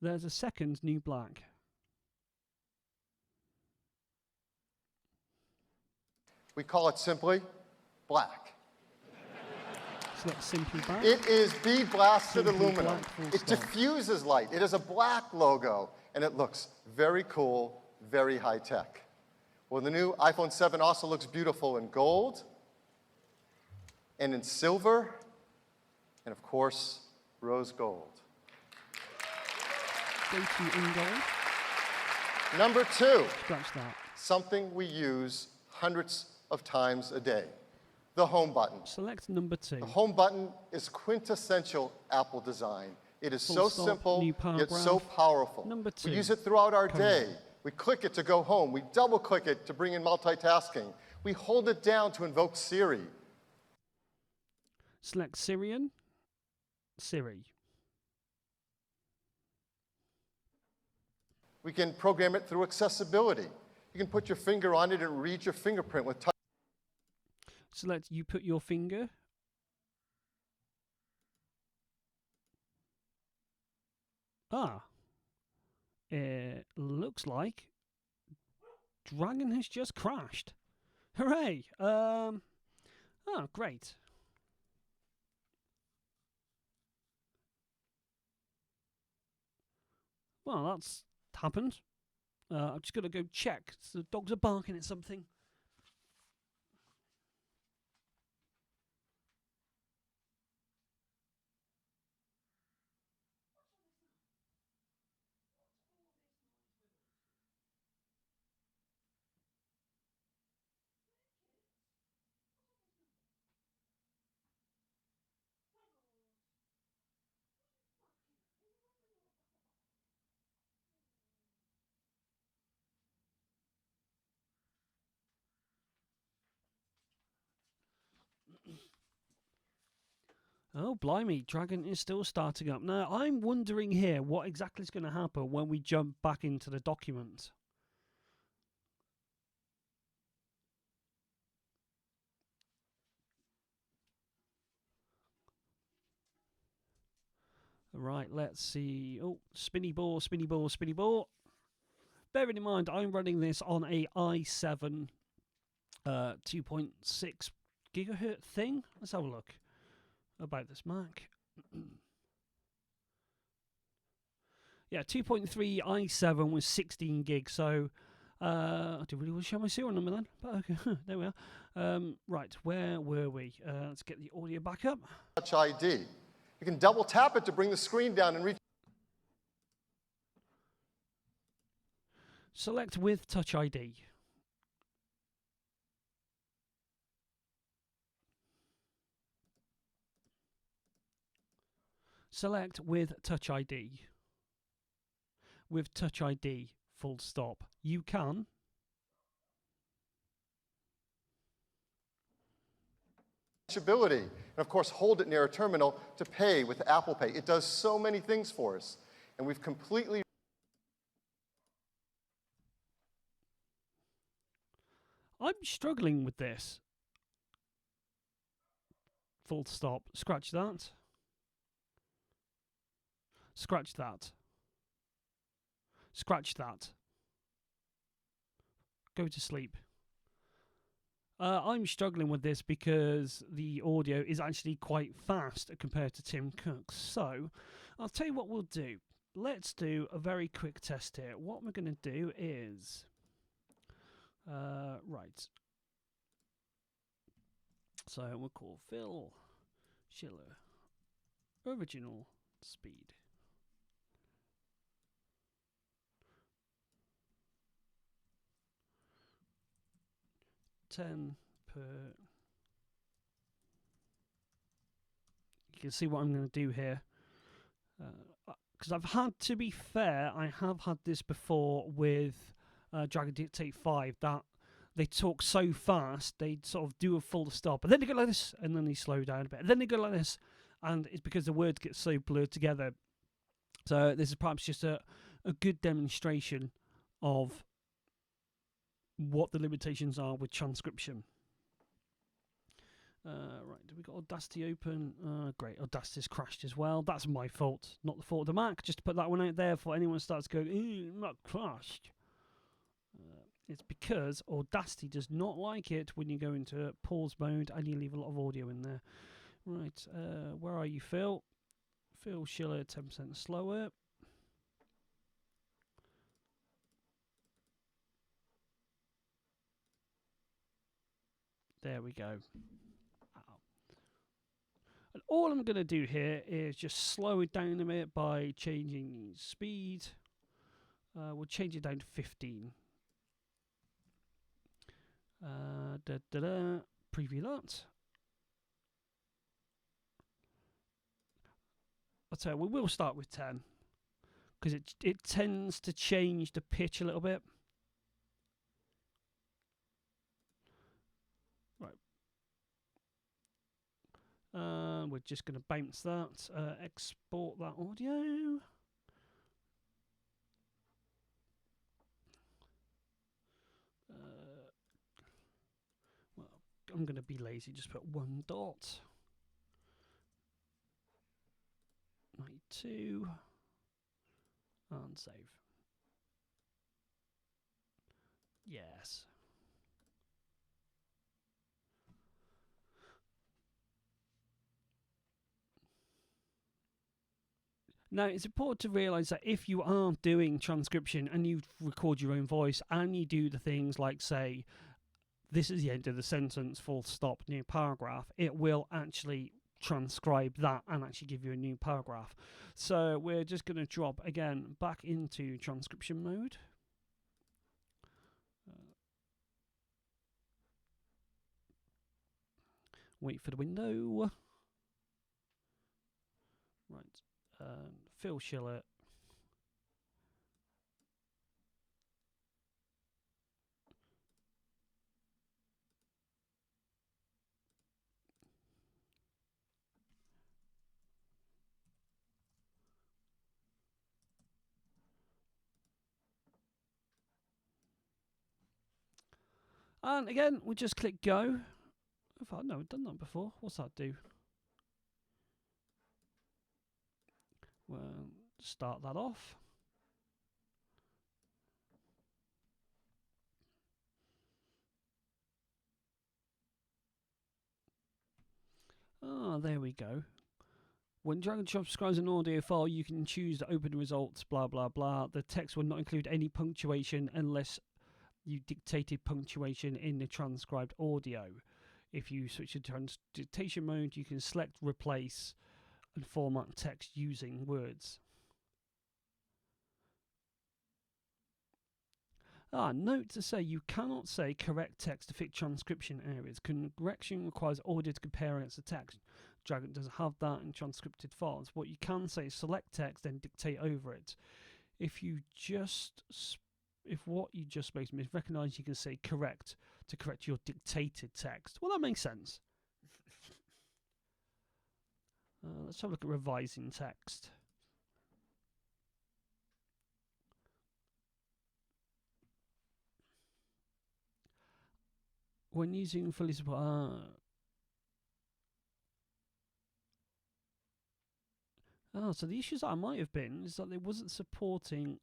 Speaker 1: There's a second new black.
Speaker 4: We call it simply black.
Speaker 1: Select simply black.
Speaker 4: It is bead blasted
Speaker 1: Simply
Speaker 4: aluminum.
Speaker 1: black, full
Speaker 4: It
Speaker 1: stop.
Speaker 4: diffuses light. It is a black logo, and it looks very cool, very high tech. Well, the new iPhone 7 also looks beautiful in gold, and in silver, and of course, rose gold.
Speaker 1: Go to in gold.
Speaker 4: Number 2,
Speaker 1: Scratch that.
Speaker 4: something we use hundreds of times a day, the home button.
Speaker 1: Select number 2.
Speaker 4: The home button is quintessential Apple design. It is
Speaker 1: Full
Speaker 4: so
Speaker 1: stop,
Speaker 4: simple,
Speaker 1: new
Speaker 4: yet
Speaker 1: paragraph.
Speaker 4: so powerful.
Speaker 1: Number 2.
Speaker 4: We use it throughout our
Speaker 1: Come
Speaker 4: day.
Speaker 1: on.
Speaker 4: We click it to go home. We double click it to bring in multitasking. We hold it down to invoke Siri.
Speaker 1: Select Syrian. Siri.
Speaker 4: We can program it through accessibility. You can put your finger on it and read your fingerprint with touch.
Speaker 1: Select you put your finger. Ah. It looks like Dragon has just crashed. Hooray! Oh, great. Well, that's happened. I'm just going to go check. The dogs are barking at something. Oh, blimey, Dragon is still starting up. Now, I'm wondering here what exactly is going to happen when we jump back into the document. Right, let's see. Oh, spinny ball, spinny ball, spinny ball. Bearing in mind, I'm running this on a i7 2.6 gigahertz thing. Let's have a look about this Mac. Yeah, 2.3 i7 with 16 gigs. So I do really want to show my serial number then. But okay, there we are. Right, where were we? Let's get the audio back up.
Speaker 4: Touch ID. You can double tap it to bring the screen down and reach.
Speaker 1: Select with Touch ID. Select with Touch ID. With Touch ID, full stop. You can.
Speaker 4: Reachability. And of course, hold it near a terminal to pay with Apple Pay. It does so many things for us. And we've completely.
Speaker 1: I'm struggling with this. Full stop. Scratch that. Scratch that. Scratch that. Go to sleep. I'm struggling with this because the audio is actually quite fast compared to Tim Cook's. So, I'll tell you what we'll do. Let's do a very quick test here. What we're going to do is... right. So, we'll call Phil Schiller original speed. $10 per. You can see what I'm going to do here. Because I've had, to be fair, I have had this before with Dragon Dictate 5, that they talk so fast, they sort of do a full stop, and then they go like this, and then they slow down a bit, and then they go like this, and it's because the words get so blurred together. So this is perhaps just a good demonstration of what the limitations are with transcription. Right, do we got Audacity open? Great, Audacity's crashed as well. That's my fault, not the fault of the Mac. Just to put that one out there for anyone starts going, Mac crashed. It's because Audacity does not like it when you go into pause mode and you leave a lot of audio in there. Right, where are you, Phil? Phil Schiller, 10% slower. There we go. And all I'm going to do here is just slow it down a bit by changing speed. We'll change it down to 15. Preview that. I'll tell you, we will start with 10 because it tends to change the pitch a little bit. Right. We're just going to bounce that, export that audio. Well, I'm going to be lazy, just put 1 dot. 92 and save. Yes. Now, it's important to realise that if you are doing transcription and you record your own voice and you do the things like, say, this is the end of the sentence, full stop, new paragraph, it will actually transcribe that and actually give you a new paragraph. So we're just going to drop, again, back into transcription mode. Wait for the window. Right. Phil Schiller. And again, we just click go. I've never done that before. What's that do? Well, start that off. There we go. When drag and drop subscribes an audio file, you can choose to open results, blah, blah, blah. The text will not include any punctuation unless you dictated punctuation in the transcribed audio. If you switch to dictation mode, you can select replace and format text using words. Note to say you cannot say correct text to fit transcription areas. Correction requires audio to compare against the text. Dragon doesn't have that in transcripted files. What you can say is select text, then dictate over it. If what you just spoke to me is recognised, you can say correct to correct your dictated text. Well, that makes sense. Let's have a look at revising text. When using fully support, so the issues that I might have been is that they wasn't supporting.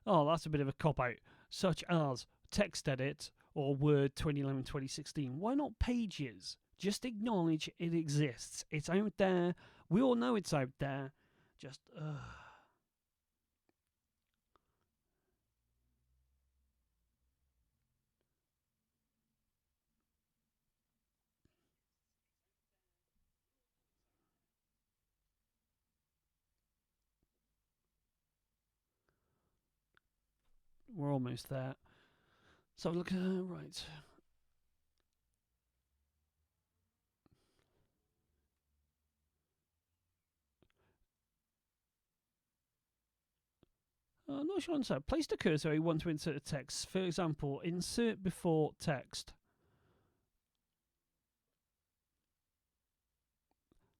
Speaker 1: Oh, that's a bit of a cop out, such as text edit or Word 2011-2016. Why not Pages? Just acknowledge it exists. It's out there. We all know it's out there. Just we're almost there. So look, right. I'm not sure on that. Place the cursor where you want to insert a text. For example, insert before text.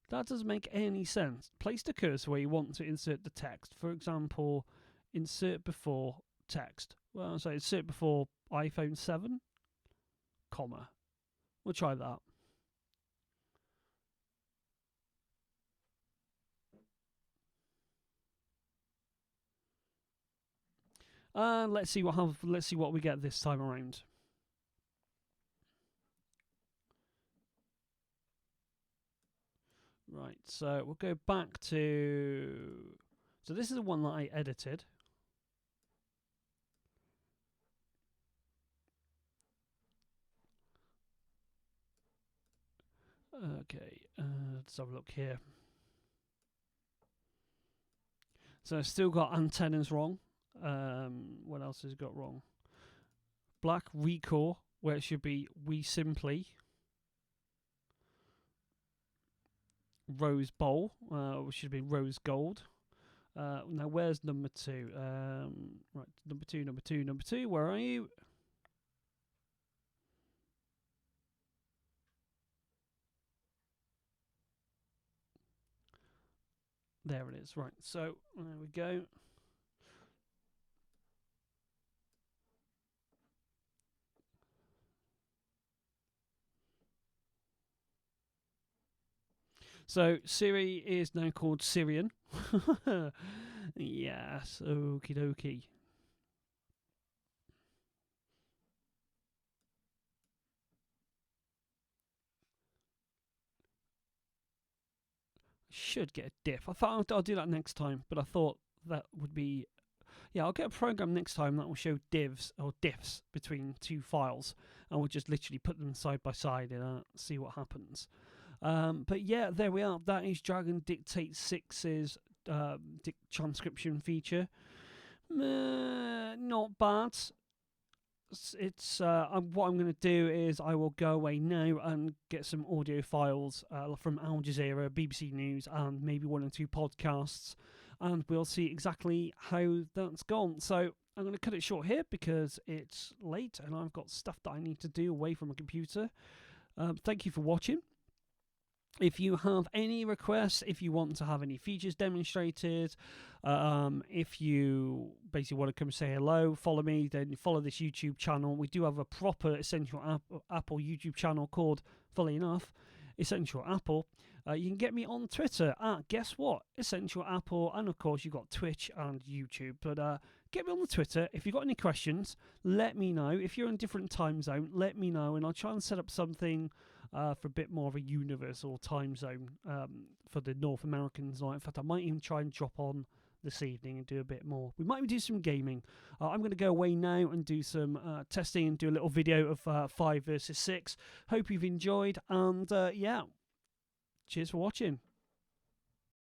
Speaker 1: That doesn't make any sense. Place the cursor where you want to insert the text. For example, insert before text. Well, so it's sit before iPhone 7, comma. We'll try that. Let's see what we get this time around. Right, so we'll go back to. So this is the one that I edited. Okay, let's have a look here. So I've still got antennas wrong. What else has it got wrong? Black Recore, where it should be We Simply. Rose Bowl, which should be Rose Gold. Now, where's number 2? Right, number 2. Where are you? There it is. Right, so there we go. So Siri is now called Syrian. Yes, okie dokie. Should get a diff. I thought I'll do that next time, but I thought that would be... Yeah, I'll get a program next time that will show divs or diffs between two files, and we'll just literally put them side by side and see what happens. But yeah, there we are. That is Dragon Dictate 6's transcription feature. Not bad. It's what I'm going to do is I will go away now and get some audio files from Al Jazeera, BBC News, and maybe 1 or 2 podcasts, and we'll see exactly how that's gone. So I'm going to cut it short here because it's late and I've got stuff that I need to do away from a computer. Thank you for watching. If you have any requests, if you want to have any features demonstrated, if you basically want to come say hello, follow me, then follow this YouTube channel. We do have a proper Essential Apple YouTube channel called, funnily enough, Essential Apple. You can get me on Twitter at, guess what, Essential Apple, and of course you've got Twitch and YouTube. But get me on the Twitter. If you've got any questions, let me know. If you're in a different time zone, let me know, and I'll try and set up something for a bit more of a universal time zone for the North Americans. In fact, I might even try and drop on this evening and do a bit more. We might even do some gaming. I'm going to go away now and do some testing and do a little video of 5 versus 6. Hope you've enjoyed, and yeah, cheers for watching.